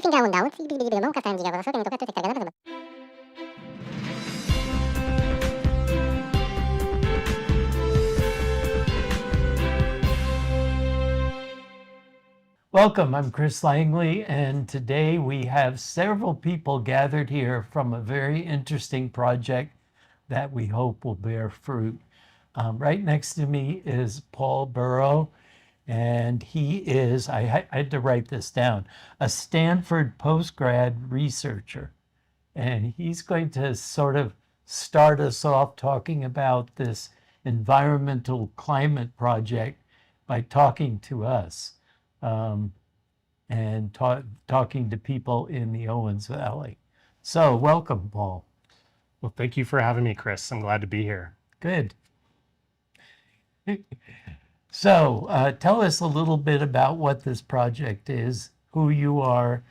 Tinggal daun sih bibig-bibig mo kasayan jiga so ganito ka tek tagana ba. Welcome, I'm Chris Langley, and today we have several people gathered here from a very interesting project that we hope will bear fruit. Right next to me is Paul Burrow, and he is, I had to write this down, a Stanford postgrad researcher. And he's going to sort of start us off talking about this environmental climate project by talking to us and talking to people in the Owens Valley. So welcome, Paul. Well, thank you for having me, Chris. I'm glad to be here. Good. So tell us a little bit about what this project is, who you are,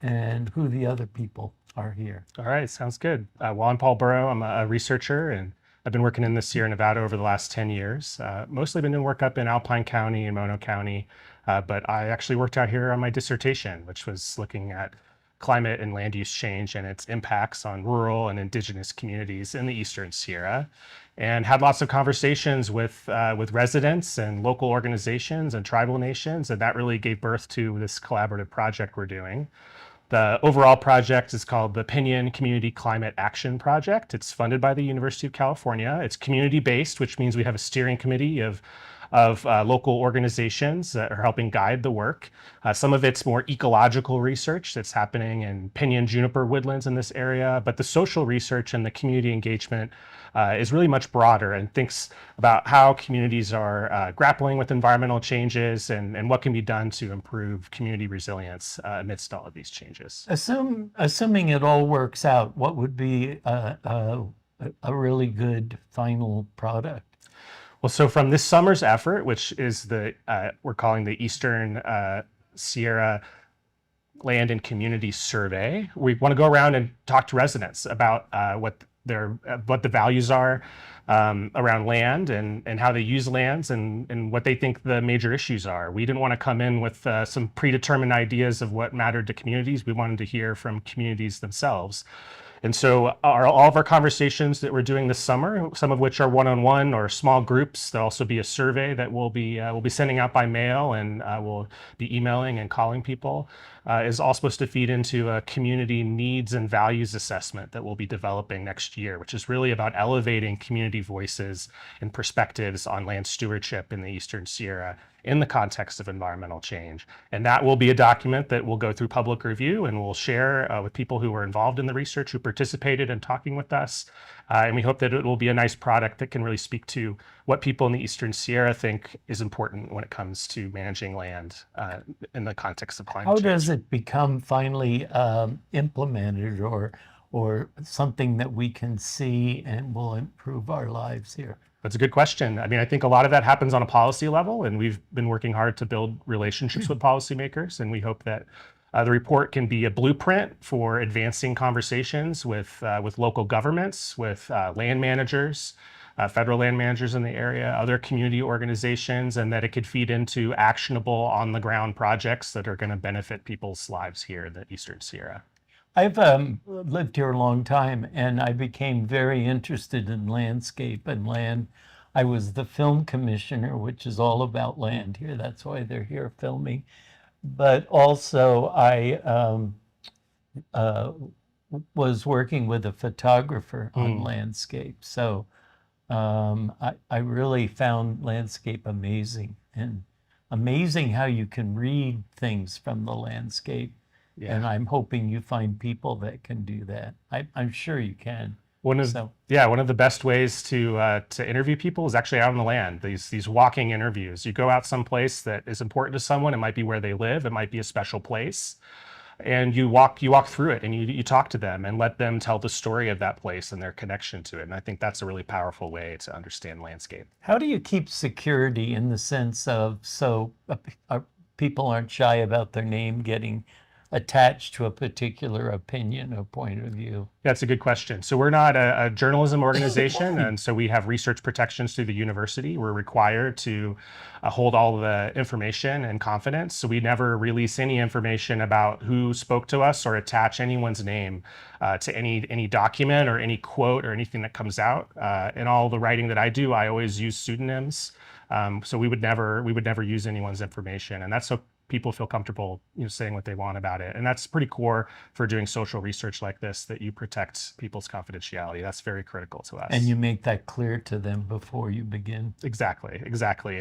and who the other people are here. All right, sounds good. Well, I'm Paul Burrow. I'm a researcher, and I've been working in the Sierra Nevada over the last 10 years. Mostly been doing work up in Alpine County and Mono County, but I actually worked out here on my dissertation, which was looking at climate and land use change and its impacts on rural and indigenous communities in the Eastern Sierra, and had lots of conversations with residents and local organizations and tribal nations, and that really gave birth to this collaborative project we're doing. The overall project is called the Pinyon Community Climate Action Project. It's funded by the University of California. It's community-based, which means we have a steering committee of local organizations that are helping guide the work. Some of it's more ecological research that's happening in pinyon juniper woodlands in this area, but the social research and the community engagement is really much broader and thinks about how communities are grappling with environmental changes and what can be done to improve community resilience amidst all of these changes. Assuming it all works out, what would be a really good final product? Well, so from this summer's effort, which is we're calling the Eastern Sierra Land and Community Survey, we want to go around and talk to residents about what the values are around land and how they use lands and what they think the major issues are. We didn't want to come in with some predetermined ideas of what mattered to communities. We wanted to hear from communities themselves. And so all of our conversations that we're doing this summer, some of which are one-on-one or small groups, there'll also be a survey that we'll be sending out by mail, and we'll be emailing and calling people, is all supposed to feed into a community needs and values assessment that we'll be developing next year, which is really about elevating community voices and perspectives on land stewardship in the Eastern Sierra in the context of environmental change. And that will be a document that will go through public review and we'll share with people who were involved in the research, who participated in talking with us. And we hope that it will be a nice product that can really speak to what people in the Eastern Sierra think is important when it comes to managing land in the context of climate change. How does it become finally implemented or something that we can see and will improve our lives here? That's a good question. I mean, I think a lot of that happens on a policy level, and we've been working hard to build relationships with policymakers, and we hope that the report can be a blueprint for advancing conversations with local governments, with land managers, federal land managers in the area, other community organizations, and that it could feed into actionable on-the-ground projects that are going to benefit people's lives here in the Eastern Sierra. I've lived here a long time, and I became very interested in landscape and land. I was the film commissioner, which is all about land here. That's why they're here filming. But also I was working with a photographer on landscape. So I really found landscape amazing, and amazing how you can read things from the landscape. Yeah. And I'm hoping you find people that can do that. I'm sure you can. One of the best ways to interview people is actually out on the land. These walking interviews. You go out someplace that is important to someone. It might be where they live. It might be a special place, and you walk through it and you talk to them and let them tell the story of that place and their connection to it. And I think that's a really powerful way to understand landscape. How do you keep security in the sense of people aren't shy about their name getting attached to a particular opinion or point of view? That's a good question. So we're not a journalism organization, and so we have research protections through the university. We're required to hold all the information in confidence. So we never release any information about who spoke to us or attach anyone's name to any document or any quote or anything that comes out. In all the writing that I do, I always use pseudonyms. So we would never use anyone's information, and that's so people feel comfortable, saying what they want about it. And that's pretty core for doing social research like this, that you protect people's confidentiality. That's very critical to us. And you make that clear to them before you begin. Exactly.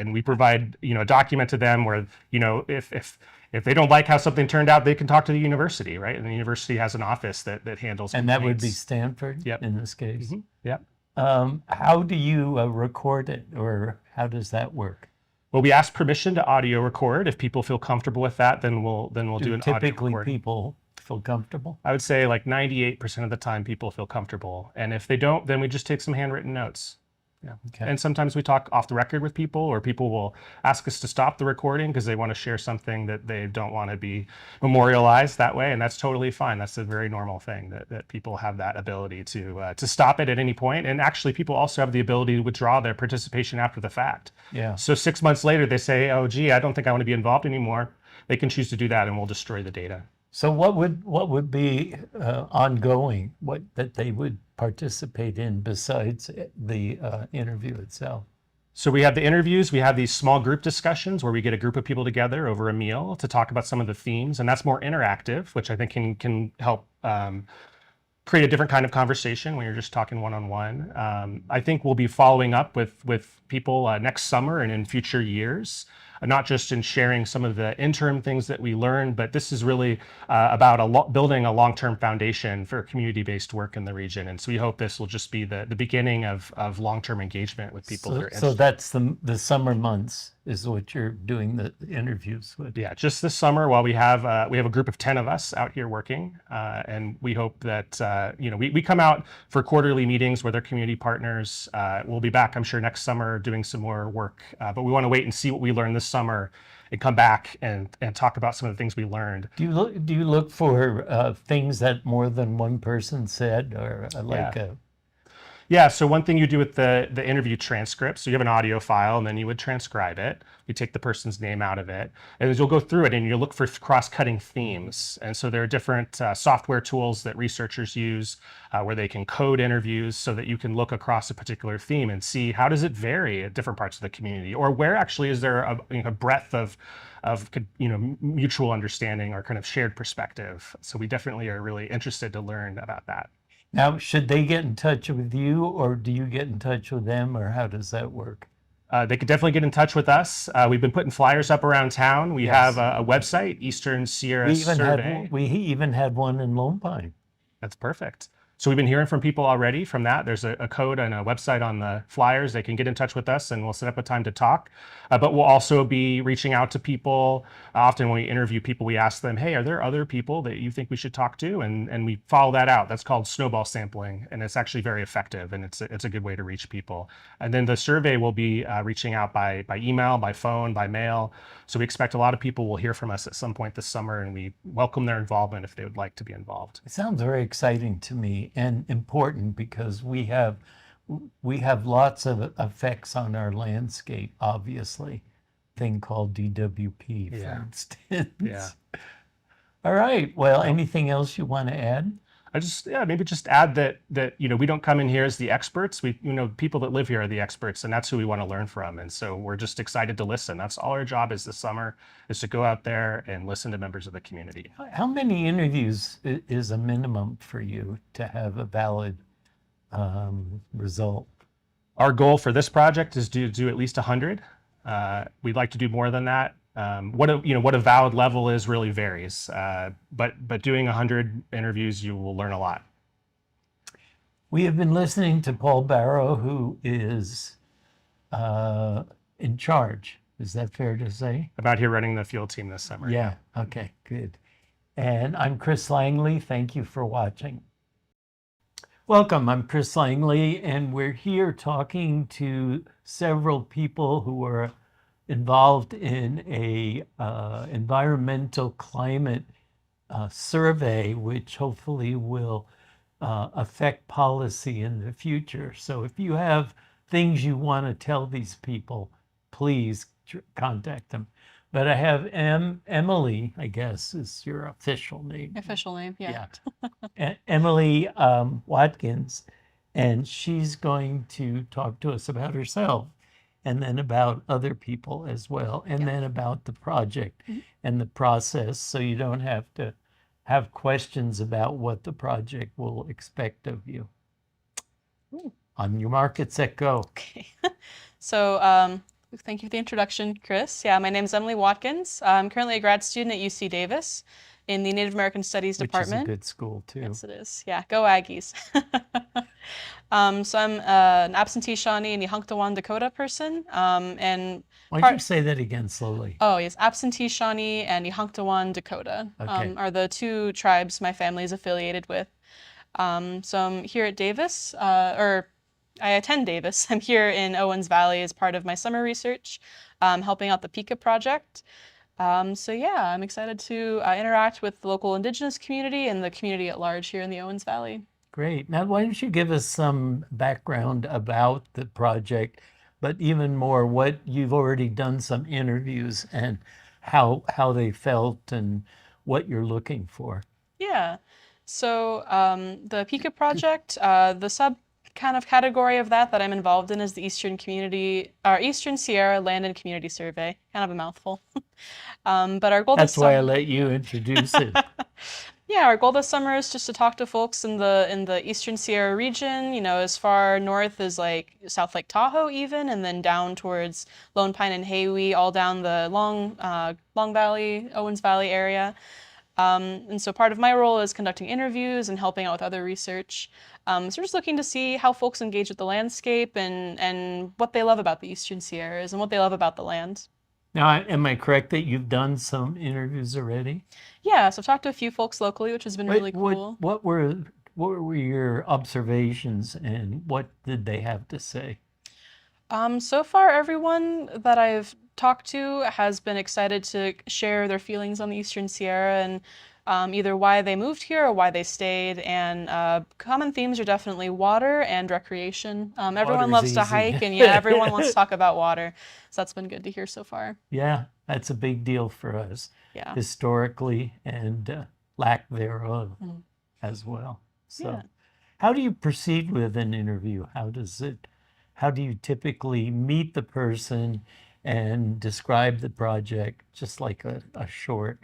And we provide, a document to them where, if they don't like how something turned out, they can talk to the university, right? And the university has an office that handles And complaints. that would be Stanford. Yep. In this case. Mm-hmm. Yep. How do you record it, or how does that work? Well, we ask permission to audio record. If people feel comfortable with that, then we'll do an audio Typically recording. people feel comfortable? I would say like 98% of the time people feel comfortable. And if they don't, then we just take some handwritten notes. Yeah. Okay. And sometimes we talk off the record with people, or people will ask us to stop the recording because they want to share something that they don't want to be memorialized that way. And that's totally fine. That's a very normal thing that people have that ability to stop it at any point. And actually, people also have the ability to withdraw their participation after the fact. Yeah. So 6 months later, they say, oh, gee, I don't think I want to be involved anymore. They can choose to do that, and we'll destroy the data. So what would be ongoing, what that they would participate in besides the interview itself? So we have the interviews, we have these small group discussions where we get a group of people together over a meal to talk about some of the themes, and that's more interactive, which I think can help create a different kind of conversation when you're just talking one-on-one. I think we'll be following up with people next summer and in future years, not just in sharing some of the interim things that we learned, but this is really about building a long-term foundation for community-based work in the region. And so we hope this will just be the beginning of long-term engagement with people that are interested. So that's the summer months is what you're doing the interviews with? Yeah, just this summer, while we have a group of 10 of us out here working, and we hope that we come out for quarterly meetings with our community partners. We'll be back, I'm sure, next summer doing some more work, but we want to wait and see what we learn this summer and come back and talk about some of the things we learned. Do you look for things that more than one person said, or Yeah, so one thing you do with the interview transcript, so you have an audio file and then you would transcribe it. You take the person's name out of it, and you'll go through it and you look for cross-cutting themes. And so there are different software tools that researchers use where they can code interviews so that you can look across a particular theme and see how does it vary at different parts of the community, or where actually is there a breadth of mutual understanding or kind of shared perspective. So we definitely are really interested to learn about that. Now, should they get in touch with you, or do you get in touch with them, or how does that work? They could definitely get in touch with us. We've been putting flyers up around town. We have a website, Eastern Sierra Survey. We even had one in Lone Pine. That's perfect. So we've been hearing from people already from that. There's a code and a website on the flyers. They can get in touch with us and we'll set up a time to talk. But we'll also be reaching out to people. Often when we interview people, we ask them, hey, are there other people that you think we should talk to? And we follow that out. That's called snowball sampling. And it's actually very effective. And it's a good way to reach people. And then the survey will be reaching out by email, by phone, by mail. So we expect a lot of people will hear from us at some point this summer, and we welcome their involvement if they would like to be involved. It sounds very exciting to me and important, because we have lots of effects on our landscape, obviously. Thing called DWP, for instance. Yeah. All right. Well, anything else you want to add? Maybe just add that we don't come in here as the experts. We people that live here are the experts, and that's who we want to learn from. And so we're just excited to listen. That's all our job is this summer, is to go out there and listen to members of the community. How many interviews is a minimum for you to have a valid result? Our goal for this project is to do at least 100. We'd like to do more than that. What a valid level is really varies, but doing 100 interviews, you will learn a lot. We have been listening to Paul Barrow, who is in charge. Is that fair to say? I'm out here running the field team this summer. Yeah. Okay, good. And I'm Chris Langley. Thank you for watching. Welcome, I'm Chris Langley, and we're here talking to several people who are involved in a environmental climate survey, which hopefully will affect policy in the future. So if you have things you want to tell these people, please contact them. But I have Emily, I guess is your official name. Official name, yeah. Emily Watkins, and she's going to talk to us about herself and then about other people as well, and then about the project and the process, so you don't have to have questions about what the project will expect of you. On your mark, get set, go. Okay. So thank you for the introduction, Chris. Yeah, my name is Emily Watkins. I'm currently a grad student at UC Davis in the Native American Studies Department. Which is a good school, too. Yes, it is. Yeah, go Aggies. So I'm an absentee Shawnee and Yahunktawan Dakota person. And why don't you say that again slowly? Oh, yes. Absentee Shawnee and Yahunktawan Dakota are the two tribes my family is affiliated with. So I'm here at Davis, or I attend Davis. I'm here in Owens Valley as part of my summer research, helping out the PICA project. So yeah, I'm excited to interact with the local Indigenous community and the community at large here in the Owens Valley. Great. Now, why don't you give us some background about the project, but even more, what you've already done some interviews and how they felt and what you're looking for. Yeah. So the PICA project, the sub kind of category of that I'm involved in is the Eastern Sierra Land and Community Survey. Kind of a mouthful. But our goal That's why I let you introduce it. Yeah, our goal this summer is just to talk to folks in the Eastern Sierra region, you know, as far north as like South Lake Tahoe even, and then down towards Lone Pine and Haywee, all down the Long Valley, Owens Valley area. And so part of my role is conducting interviews and helping out with other research. So we're just looking to see how folks engage with the landscape and what they love about the Eastern Sierras and what they love about the land. Now, am I correct that you've done some interviews already? Yeah, so I've talked to a few folks locally, which has been really cool. What were your observations and what did they have to say? So far, everyone that I've talked to has been excited to share their feelings on the Eastern Sierra and either why they moved here or why they stayed. And common themes are definitely water and recreation. Everyone loves to hike, and yeah, everyone wants to talk about water. So that's been good to hear so far. Yeah, that's a big deal for us historically and lack thereof as well. So how do you proceed with an interview? How do you typically meet the person and describe the project, just like a short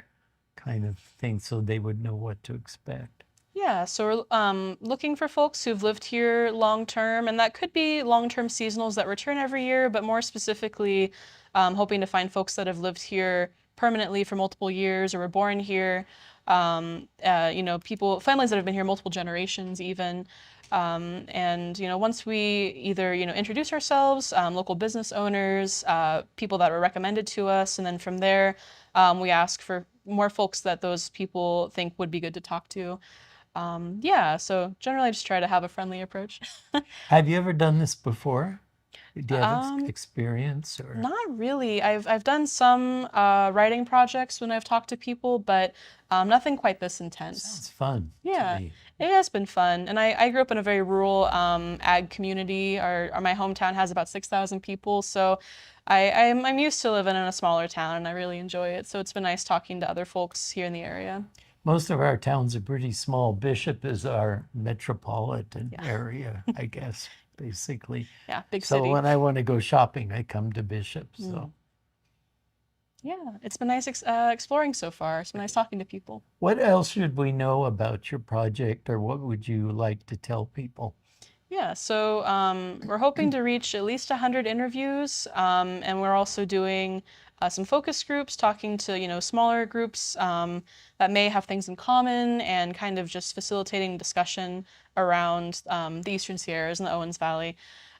kind of thing so they would know what to expect? Yeah, so we're looking for folks who've lived here long-term, and that could be long-term seasonals that return every year, but more specifically, hoping to find folks that have lived here permanently for multiple years or were born here. You know, families that have been here multiple generations even. And, you know, once we either, you know, introduce ourselves, local business owners, people that were recommended to us, and then from there, we ask for more folks that those people think would be good to talk to. Yeah, so generally I just try to have a friendly approach. Have you ever done this before? Do you have experience or? Not really. I've done some writing projects when I've talked to people, but nothing quite this intense. Sounds fun. Yeah, to me. it has been fun. And I grew up in a very rural ag community. My hometown has about 6,000 people, so I'm used to living in a smaller town, and I really enjoy it. So it's been nice talking to other folks here in the area. Most of our towns are pretty small. Bishop is our metropolitan area, I guess, basically. Yeah, big So city. when I want to go shopping, I come to Bishop. So yeah, it's been nice exploring so far. It's been nice talking to people. what else should we know about your project, or what would you like to tell people? Yeah, so we're hoping to reach at least 100 interviews, and we're also doing some focus groups, talking to, you know, smaller groups that may have things in common, and kind of just facilitating discussion around the Eastern Sierras and the Owens Valley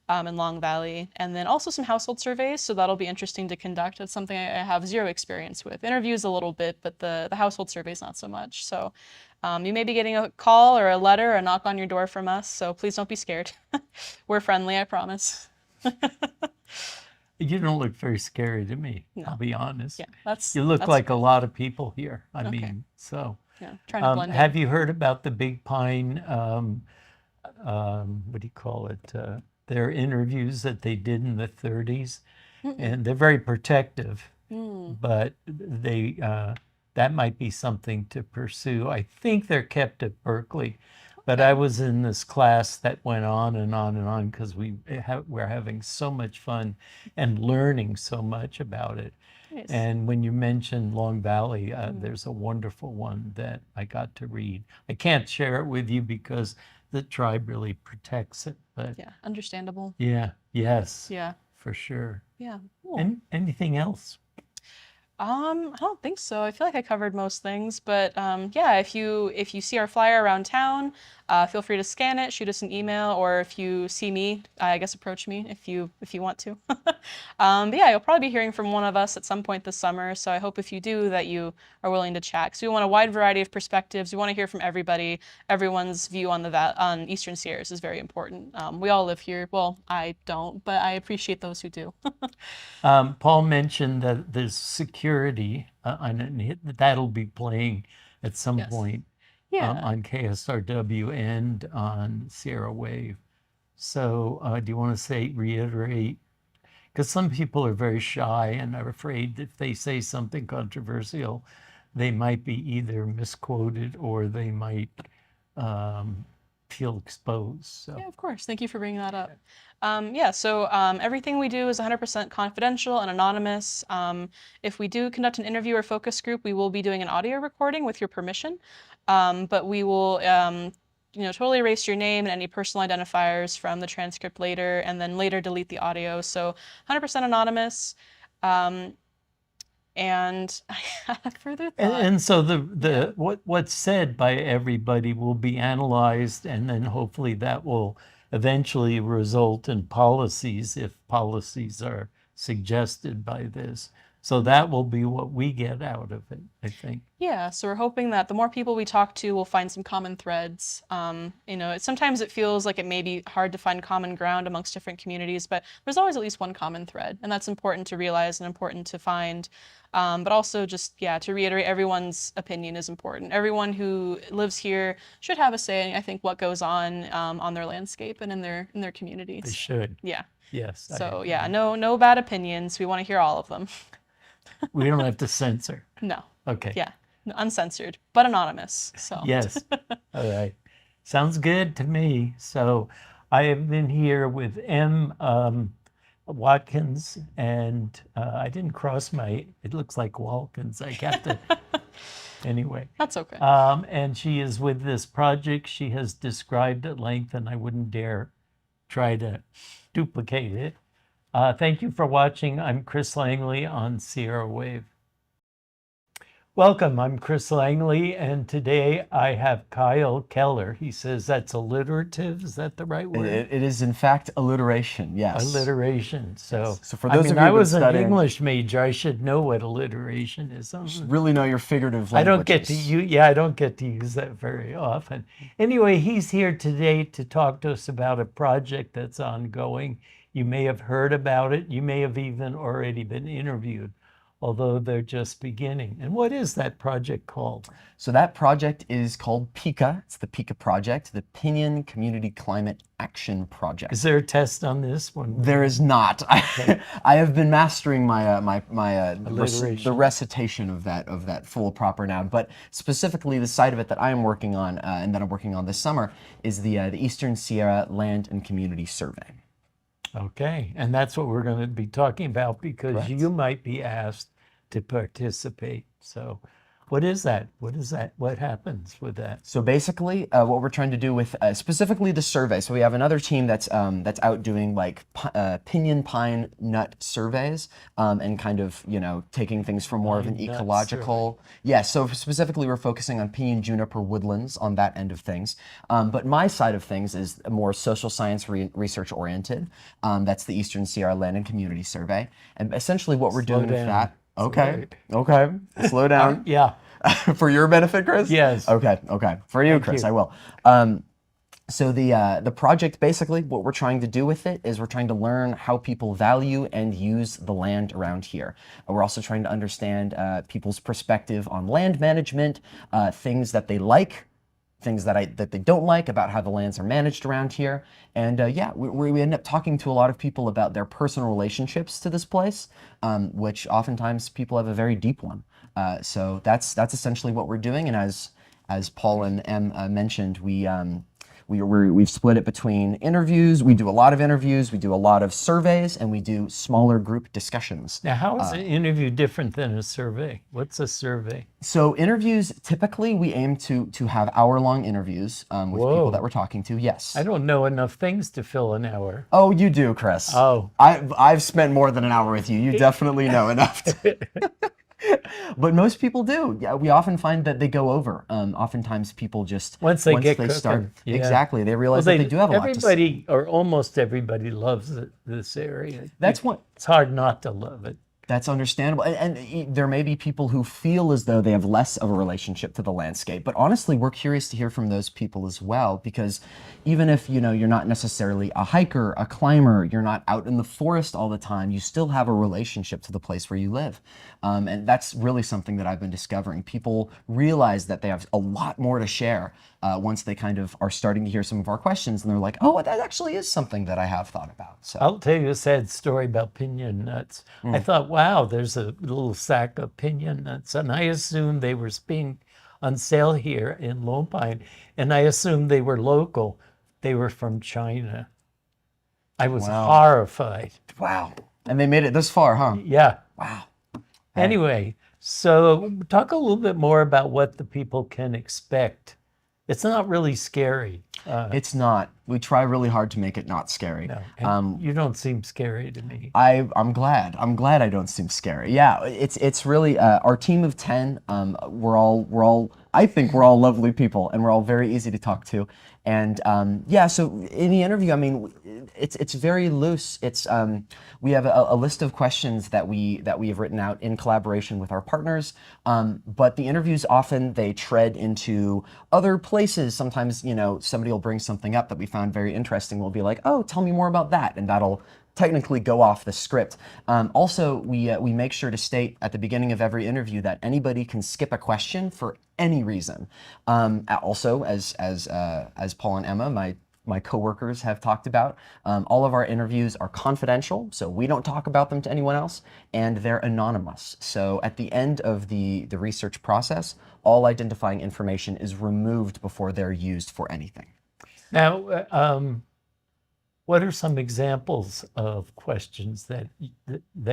and Long Valley, and then also some household surveys. So that'll be interesting to conduct. It's something I have zero experience with. Interviews a little bit, but the household surveys not so much. So you may be getting a call or a letter or a knock on your door from us, so please don't be scared. We're friendly, I promise. You don't look very scary to me, No. I'll be honest. Yeah, You look that's like a lot of people here. I mean, so Yeah, trying to blend Have in. you heard about the Big Pine, what do you call it? Their interviews that they did in the 30s, and they're very protective, but that might be something to pursue. I think they're kept at Berkeley, but I was in this class that went on and on and on because we're having so much fun and learning so much about it. Nice. And when you mentioned Long Valley, there's a wonderful one that I got to read. I can't share it with you because the tribe really protects it, but Yeah, understandable. yeah, yes, Yeah, for sure. yeah. Cool. And anything else? I don't think so. I feel like I covered most things, but yeah, if you see our flyer around town, feel free to scan it, shoot us an email, or if you see me, I guess approach me if you want to. But yeah, you'll probably be hearing from one of us at some point this summer. So I hope if you do that you are willing to chat. So we want a wide variety of perspectives. We want to hear from everybody. Everyone's view on on Eastern Sierras is very important. We all live here. Well, I don't, but I appreciate those who do. Paul mentioned that there's security, and that'll be playing at some Yes. point Yeah. on KSRW and on Sierra Wave. So do you want to reiterate? Because some people are very shy and are afraid if they say something controversial, they might be either misquoted or they might feel exposed. So. Yeah, of course. Thank you for bringing that up. Yeah, so everything we do is 100% confidential and anonymous. If we do conduct an interview or focus group, we will be doing an audio recording with your permission, but we will totally erase your name and any personal identifiers from the transcript later, and then later delete the audio. So 100% anonymous. And I had a further thought. And so what's said by everybody will be analyzed, and then hopefully that will eventually result in policies if policies are suggested by this. So that will be what we get out of it, I think. Yeah, so we're hoping that the more people we talk to, we'll find some common threads. Sometimes it feels like it may be hard to find common ground amongst different communities, but there's always at least one common thread, and that's important to realize and important to find. But also just, to reiterate, everyone's opinion is important. Everyone who lives here should have a say in, I think, what goes on their landscape and in their communities. They should. Yeah. Yes. So no bad opinions. We want to hear all of them. We don't have to censor. No. Okay. Yeah. Uncensored, but anonymous. So. Yes. All right. Sounds good to me. So I have been here with M. Watkins, and I didn't cross it looks like Walkins. I got to, anyway. That's okay. And she is with this project she has described at length, and I wouldn't dare try to duplicate it. Thank you for watching. I'm Chris Langley on Sierra Wave. Welcome, I'm Chris Langley, and today I have Kyle Keller. He says that's alliterative. Is that the right word? It is, in fact, alliteration, yes. Alliteration. So, Yes. So for those of you I who've been was an studying- English major. I should know what alliteration is. Really know your figurative I languages. don't get to I don't get to use that very often. Anyway, he's here today to talk to us about a project that's ongoing. You may have heard about it. You may have even already been interviewed, although they're just beginning. And what is that project called? So that project is called PICA. It's the PICA project, the Pinion Community Climate Action Project. Is there a test on this one? There is not. I have been mastering Alliteration. the recitation of that full proper noun. But specifically, the side of it that I am working on and that I'm working on this summer is the Eastern Sierra Land and Community Survey. Okay, and that's what we're going to be talking about because Correct. you might be asked to participate. So what is that? What happens with that? So basically, what we're trying to do with specifically the survey. So we have another team that's out doing like pinyon pine nut surveys and kind of taking things from more of an Pine nut ecological. Yeah. So specifically, we're focusing on pinyon juniper woodlands on that end of things. But my side of things is more social science research oriented. That's the Eastern Sierra Land and Community Survey, and essentially what we're doing with down. that. Slow Okay. Okay. Slow down. Yeah. For your benefit, Chris? Yes. Okay. For you, Thank Chris, you. I will. So the project, basically, what we're trying to do with it is we're trying to learn how people value and use the land around here. We're also trying to understand people's perspective on land management, things that they like, things that they don't like about how the lands are managed around here. And yeah, we end up talking to a lot of people about their personal relationships to this place, which oftentimes people have a very deep one. So that's essentially what we're doing. And as Paul and Em mentioned, we've split it between interviews. We do a lot of interviews, we do a lot of surveys, and we do smaller group discussions. Now, how is an interview different than a survey? What's a survey? So interviews, typically we aim to have hour-long interviews with people that we're talking to, yes. I don't know enough things to fill an hour. Oh, you do, Chris. Oh. I've spent more than an hour with you. You definitely know enough. But most people do. Yeah, we often find that they go over. Oftentimes people just Once they start, cooking, yeah. exactly, they realize that they do have a lot to say. Everybody, or almost everybody, loves this area. That's what. It's hard not to love it. That's understandable. And there may be people who feel as though they have less of a relationship to the landscape. But honestly, we're curious to hear from those people as well, because even if you're not necessarily a hiker, a climber, you're not out in the forest all the time, you still have a relationship to the place where you live. And that's really something that I've been discovering. People realize that they have a lot more to share once they kind of are starting to hear some of our questions, and they're like, oh, that actually is something that I have thought about. So I'll tell you a sad story about piñon nuts. I thought, wow, there's a little sack of piñon nuts, and I assumed they were being on sale here in Lone Pine, and I assumed they were local. They were from China. I was horrified. Wow. And they made it this far, huh? Yeah. Wow. Anyway, so talk a little bit more about what the people can expect. It's not really scary. It's not. We try really hard to make it not scary. No, and you don't seem scary to me. I'm glad. I'm glad I don't seem scary. Yeah, it's really our team of 10. We're all. I think we're all lovely people, and we're all very easy to talk to. And yeah, so in the interview, I mean, it's very loose. It's we have a list of questions that we have written out in collaboration with our partners. But the interviews often they tread into other places. Sometimes somebody will bring something up that we found very interesting. We'll be like, oh, tell me more about that, and that'll technically go off the script. Also, we make sure to state at the beginning of every interview that anybody can skip a question for any reason. Also, as Paul and Emma, my coworkers, have talked about, all of our interviews are confidential, so we don't talk about them to anyone else, and they're anonymous. So at the end of the research process, all identifying information is removed before they're used for anything. Now, what are some examples of questions that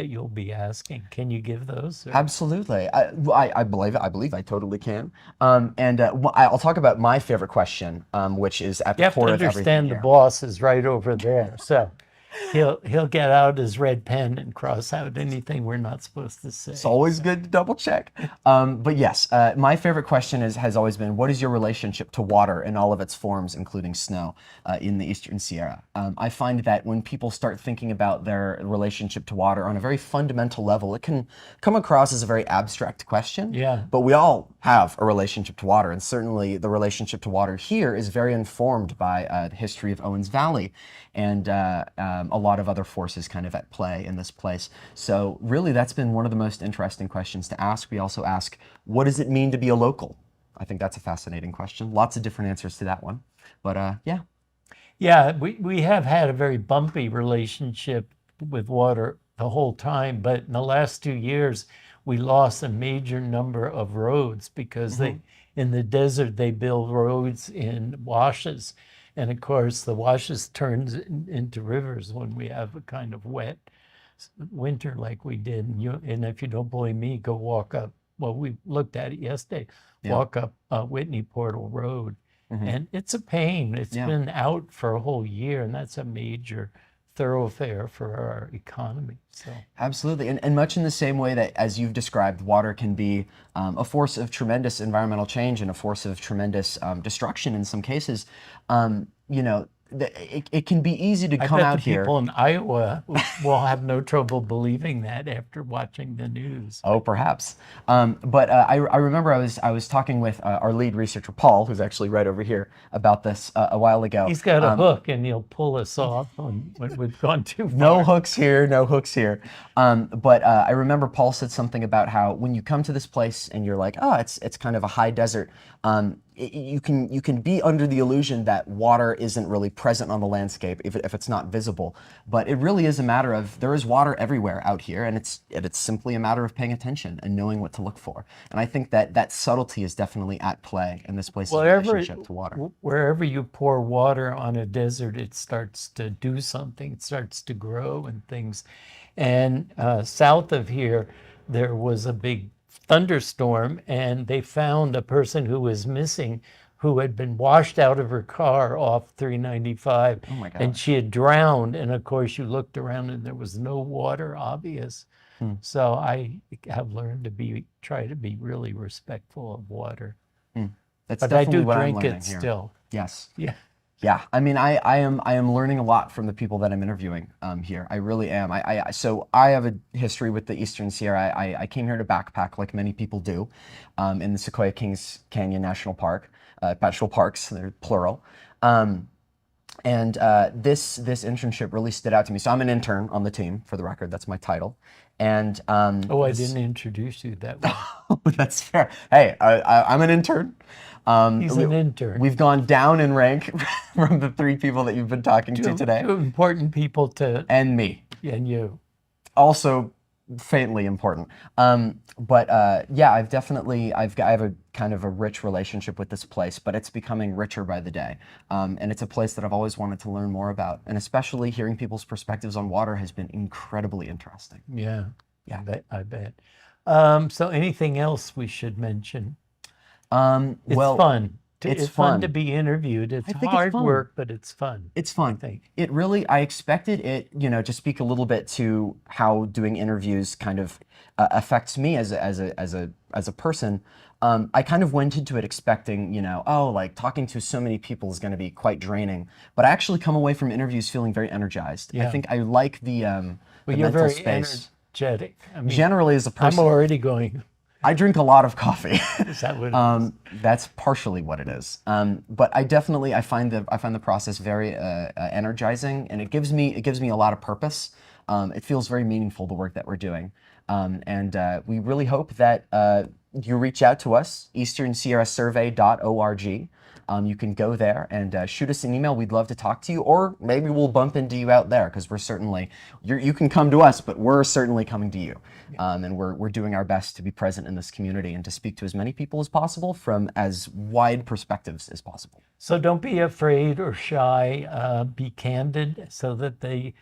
you'll be asking? Can you give those? Or? Absolutely. I believe I totally can. I'll talk about my favorite question, which is at the core of everything. You have to understand the here. boss is right over there, so he'll get out his red pen and cross out anything we're not supposed to say. It's always good to double check. But yes, my favorite question has always been, what is your relationship to water in all of its forms, including snow, in the Eastern Sierra? I find that when people start thinking about their relationship to water on a very fundamental level, it can come across as a very abstract question. Yeah. But we all have a relationship to water, and certainly the relationship to water here is very informed by the history of Owens Valley and a lot of other forces kind of at play in this place. So really that's been one of the most interesting questions to ask. We also ask, what does it mean to be a local? I think that's a fascinating question. Lots of different answers to that one. But yeah. Yeah, we have had a very bumpy relationship with water the whole time, but in the last 2 years, we lost a major number of roads because in the desert, they build roads in washes. And of course, the washes turns into rivers when we have a kind of wet winter like we did. And if you don't believe me, go walk up. Well, we looked at it yesterday. Yeah. Walk up Whitney Portal Road. And it's a pain. It's been out for a whole year, and that's a major thoroughfare for our economy. So absolutely, and much in the same way that, as you've described, water can be a force of tremendous environmental change and a force of tremendous destruction in some cases. it can be easy to I come bet out the here. people in Iowa will have no trouble believing that after watching the news. Oh, perhaps. But I remember I was talking with our lead researcher, Paul, who's actually right over here, about this a while ago. He's got a hook, and he'll pull us off when we've gone too far. No hooks here, no hooks here. But I remember Paul said something about how when you come to this place and you're like, oh, it's kind of a high desert. You can be under the illusion that water isn't really present on the landscape if it's not visible. But it really is a matter of there is water everywhere out here, and it's simply a matter of paying attention and knowing what to look for. And I think that subtlety is definitely at play in this place's relationship to water. Wherever you pour water on a desert, it starts to do something. It starts to grow and things. And south of here, there was a big thunderstorm, and they found a person who was missing, who had been washed out of her car off 395. Oh my God. And she had drowned. And of course, you looked around and there was no water obvious. So I have learned to try to be really respectful of water. That's But I definitely do what I'm drink learning it here. still. Yes. Yeah. Yeah, I mean, I am learning a lot from the people that I'm interviewing here. I really am. So I have a history with the Eastern Sierra. I came here to backpack, like many people do, in the Sequoia Kings Canyon National Park, national parks. They're plural. And this internship really stood out to me. So I'm an intern on the team, for the record. That's my title. And I didn't introduce you that way. that's fair. Hey, I'm an intern. He's an intern. We've gone down in rank from the three people that you've been talking to today. Two important people And me. and you. Also faintly important. Yeah, I have a kind of a rich relationship with this place, but it's becoming richer by the day. And it's a place that I've always wanted to learn more about. And especially hearing people's perspectives on water has been incredibly interesting. Yeah. Yeah. I bet. So anything else we should mention? It's Well, fun. it's It's fun fun. to be interviewed. It's I think it's hard fun. work, but it's fun. It's fun. I think. I expected it, to speak a little bit to how doing interviews kind of affects me as a person. I kind of went into it expecting, like talking to so many people is going to be quite draining. But I actually come away from interviews feeling very energized. I Yeah. think I like the Well, the you're mental very space. energetic. I mean, Generally, as a I'm person, already going, I drink a lot of coffee. is that what it is? That's partially what it is. But I find the process very energizing, and it gives me a lot of purpose. It feels very meaningful, the work that we're doing, and we really hope that you reach out to us, easternsierrasurvey.org. You can go there and shoot us an email. We'd love to talk to you, or maybe we'll bump into you out there, because we're certainly, you can come to us, but we're certainly coming to you. And we're doing our best to be present in this community and to speak to as many people as possible from as wide perspectives as possible. So don't be afraid or shy. Be candid so that they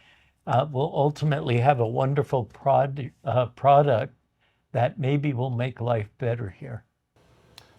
will ultimately have a wonderful product that maybe will make life better here.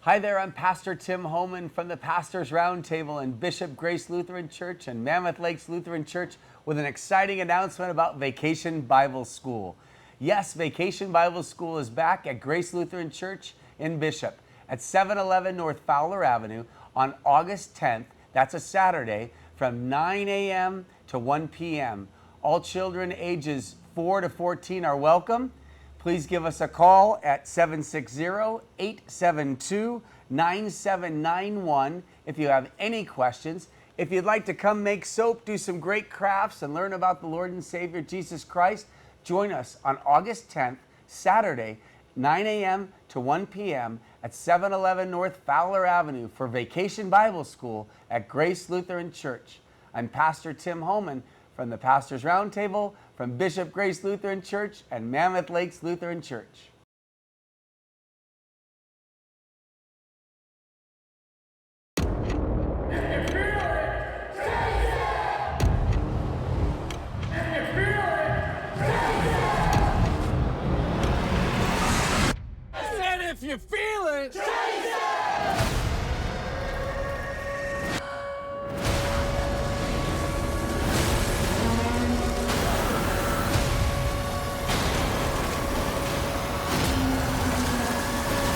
Hi there, I'm Pastor Tim Homan from the Pastors Roundtable in Bishop Grace Lutheran Church and Mammoth Lakes Lutheran Church with an exciting announcement about Vacation Bible School. Yes, Vacation Bible School is back at Grace Lutheran Church in Bishop at 711 North Fowler Avenue on August 10th. That's a Saturday from 9 a.m. to 1 p.m. All children ages 4 to 14 are welcome. Please give us a call at 760-872-9791 if you have any questions. If you'd like to come make soap, do some great crafts, and learn about the Lord and Savior Jesus Christ, join us on August 10th, Saturday, 9 a.m. to 1 p.m. at 711 North Fowler Avenue for Vacation Bible School at Grace Lutheran Church. I'm Pastor Tim Homan from the Pastors Roundtable from Bishop Grace Lutheran Church and Mammoth Lakes Lutheran Church. If you feel it,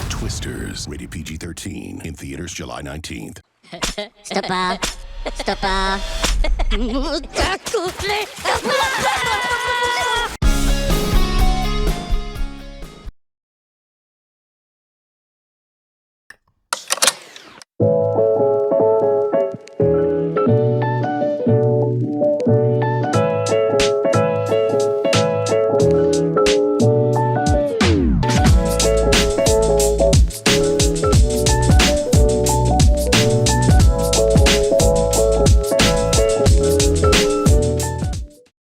Twisters, rated PG-13, in theaters July 19th. Stop. Mucha cuple.